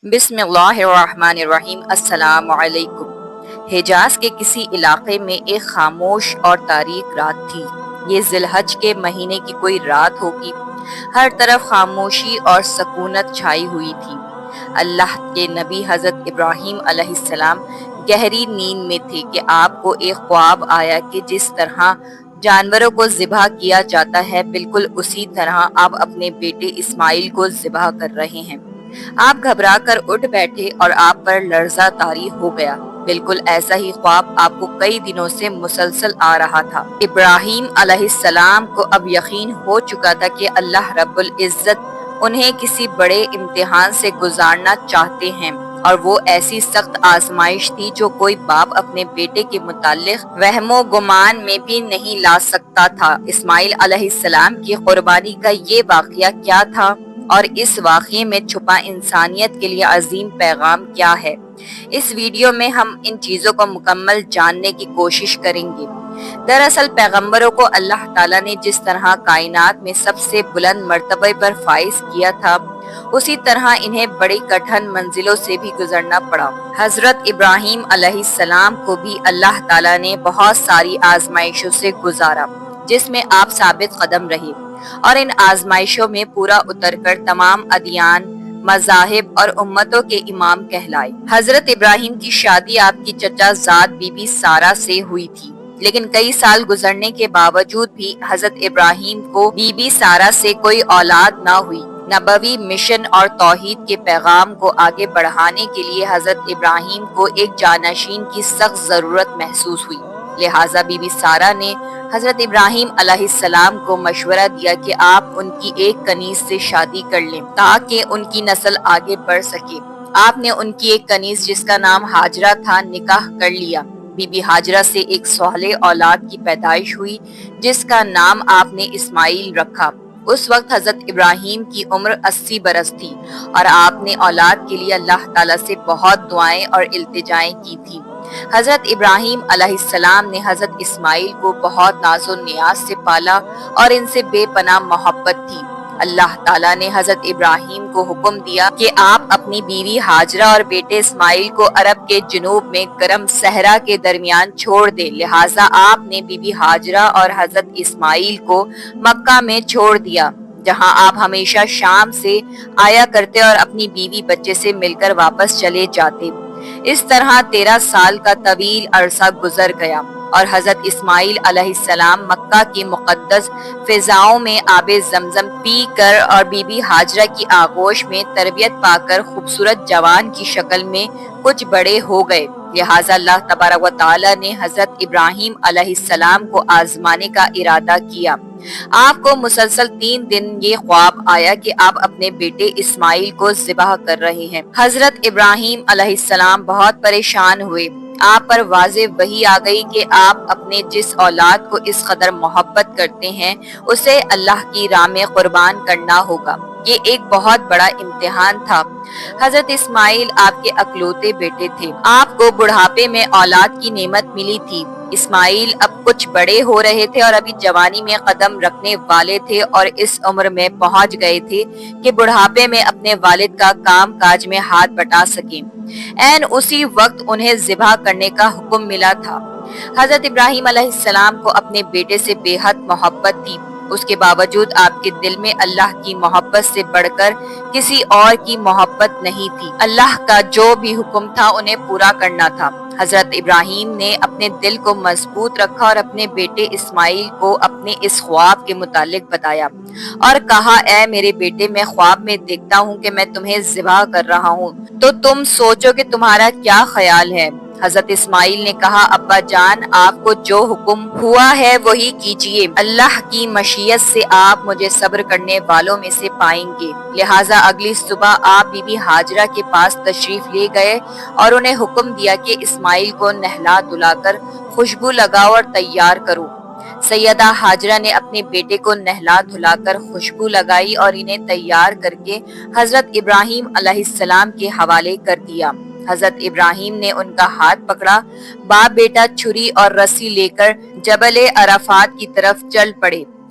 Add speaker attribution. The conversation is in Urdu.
Speaker 1: بسم اللہ الرحمن الرحیم۔ السلام علیکم۔ حجاز کے کسی علاقے میں ایک خاموش اور تاریک رات تھی۔ یہ ذی الحج کے مہینے کی کوئی رات ہوگی۔ ہر طرف خاموشی اور سکونت چھائی ہوئی تھی۔ اللہ کے نبی حضرت ابراہیم علیہ السلام گہری نیند میں تھے کہ آپ کو ایک خواب آیا کہ جس طرح جانوروں کو ذبح کیا جاتا ہے بالکل اسی طرح آپ اپنے بیٹے اسماعیل کو ذبح کر رہے ہیں۔ آپ گھبرا کر اٹھ بیٹھے اور آپ پر لرزہ طاری ہو گیا۔ بالکل ایسا ہی خواب آپ کو کئی دنوں سے مسلسل آ رہا تھا۔ ابراہیم علیہ السلام کو اب یقین ہو چکا تھا کہ اللہ رب العزت انہیں کسی بڑے امتحان سے گزارنا چاہتے ہیں، اور وہ ایسی سخت آزمائش تھی جو کوئی باپ اپنے بیٹے کے متعلق وہم و گمان میں بھی نہیں لا سکتا تھا۔ اسماعیل علیہ السلام کی قربانی کا یہ واقعہ کیا تھا، اور اس واقعے میں چھپا انسانیت کے لیے عظیم پیغام کیا ہے؟ اس ویڈیو میں ہم ان چیزوں کو مکمل جاننے کی کوشش کریں گے۔ دراصل پیغمبروں کو اللہ تعالیٰ نے جس طرح کائنات میں سب سے بلند مرتبے پر فائز کیا تھا، اسی طرح انہیں بڑی کٹھن منزلوں سے بھی گزرنا پڑا۔ حضرت ابراہیم علیہ السلام کو بھی اللہ تعالیٰ نے بہت ساری آزمائشوں سے گزارا، جس میں آپ ثابت قدم رہے اور ان آزمائشوں میں پورا اتر کر تمام ادیان، مذاہب اور امتوں کے امام کہلائے۔ حضرت ابراہیم کی شادی آپ کی چچا زاد بی بی سارہ سے ہوئی تھی، لیکن کئی سال گزرنے کے باوجود بھی حضرت ابراہیم کو بی بی سارہ سے کوئی اولاد نہ ہوئی۔ نبوی مشن اور توحید کے پیغام کو آگے بڑھانے کے لیے حضرت ابراہیم کو ایک جانشین کی سخت ضرورت محسوس ہوئی، لہٰذا بی بی سارہ نے حضرت ابراہیم علیہ السلام کو مشورہ دیا کہ آپ ان کی ایک کنیز سے شادی کر لیں تاکہ ان کی نسل آگے بڑھ سکے۔ آپ نے ان کی ایک کنیز جس کا نام ہاجرہ تھا نکاح کر لیا۔ بی بی ہاجرہ سے ایک صالح اولاد کی پیدائش ہوئی جس کا نام آپ نے اسماعیل رکھا۔ اس وقت حضرت ابراہیم کی عمر 80 برس تھی، اور آپ نے اولاد کے لیے اللہ تعالیٰ سے بہت دعائیں اور التجائیں کی تھی۔ حضرت ابراہیم علیہ السلام نے حضرت اسماعیل کو بہت ناز و نیاز سے پالا اور ان سے بے پناہ محبت تھی۔ اللہ تعالیٰ نے حضرت ابراہیم کو حکم دیا کہ آپ اپنی بیوی ہاجرہ اور بیٹے اسماعیل کو عرب کے جنوب میں گرم صحرا کے درمیان چھوڑ دیں، لہٰذا آپ نے بی بی ہاجرہ اور حضرت اسماعیل کو مکہ میں چھوڑ دیا، جہاں آپ ہمیشہ شام سے آیا کرتے اور اپنی بیوی بچے سے مل کر واپس چلے جاتے۔ اس طرح 13 سال کا طویل عرصہ گزر گیا، اور حضرت اسماعیل علیہ السلام مکہ کی مقدس فضاؤں میں آب زمزم پی کر اور بی بی ہاجرہ کی آغوش میں تربیت پا کر خوبصورت جوان کی شکل میں کچھ بڑے ہو گئے۔ لہٰذا اللہ تبارک و تعالیٰ نے حضرت ابراہیم علیہ السلام کو آزمانے کا ارادہ کیا۔ آپ کو مسلسل 3 دن یہ خواب آیا کہ آپ اپنے بیٹے اسماعیل کو ذبح کر رہے ہیں۔ حضرت ابراہیم علیہ السلام بہت پریشان ہوئے۔ آپ پر واضح وحی آ گئی کہ آپ اپنے جس اولاد کو اس قدر محبت کرتے ہیں اسے اللہ کی راہ میں قربان کرنا ہوگا۔ یہ ایک بہت بڑا امتحان تھا۔ حضرت اسماعیل آپ کے اکلوتے بیٹے تھے۔ آپ کو بڑھاپے میں اولاد کی نعمت ملی تھی۔ اسماعیل اب کچھ بڑے ہو رہے تھے اور ابھی جوانی میں قدم رکھنے والے تھے، اور اس عمر میں پہنچ گئے تھے کہ بڑھاپے میں اپنے والد کا کام کاج میں ہاتھ بٹا سکیں۔ عین اسی وقت انہیں ذبح کرنے کا حکم ملا تھا۔ حضرت ابراہیم علیہ السلام کو اپنے بیٹے سے بے حد محبت تھی، اس کے باوجود آپ کے دل میں اللہ کی محبت سے بڑھ کر کسی اور کی محبت نہیں تھی۔ اللہ کا جو بھی حکم تھا انہیں پورا کرنا تھا۔ حضرت ابراہیم نے اپنے دل کو مضبوط رکھا اور اپنے بیٹے اسماعیل کو اپنے اس خواب کے متعلق بتایا اور کہا، اے میرے بیٹے، میں خواب میں دیکھتا ہوں کہ میں تمہیں ذبح کر رہا ہوں، تو تم سوچو کہ تمہارا کیا خیال ہے؟ حضرت اسماعیل نے کہا، ابا جان، آپ کو جو حکم ہوا ہے وہی کیجیے، اللہ کی مشیت سے آپ مجھے صبر کرنے والوں میں سے پائیں گے۔ لہٰذا اگلی صبح آپ بی بی ہاجرہ کے پاس تشریف لے گئے اور انہیں حکم دیا کہ اسماعیل کو نہلا دھلا کر خوشبو لگاؤ اور تیار کرو۔ سیدہ ہاجرہ نے اپنے بیٹے کو نہلا دھلا کر خوشبو لگائی اور انہیں تیار کر کے حضرت ابراہیم علیہ السلام کے حوالے کر دیا۔ حضرت ابراہیم نے ان کا ہاتھ پکڑا، باپ بیٹا چھری اور رسی لے کر جبل عرفات کی طرف چل پڑے۔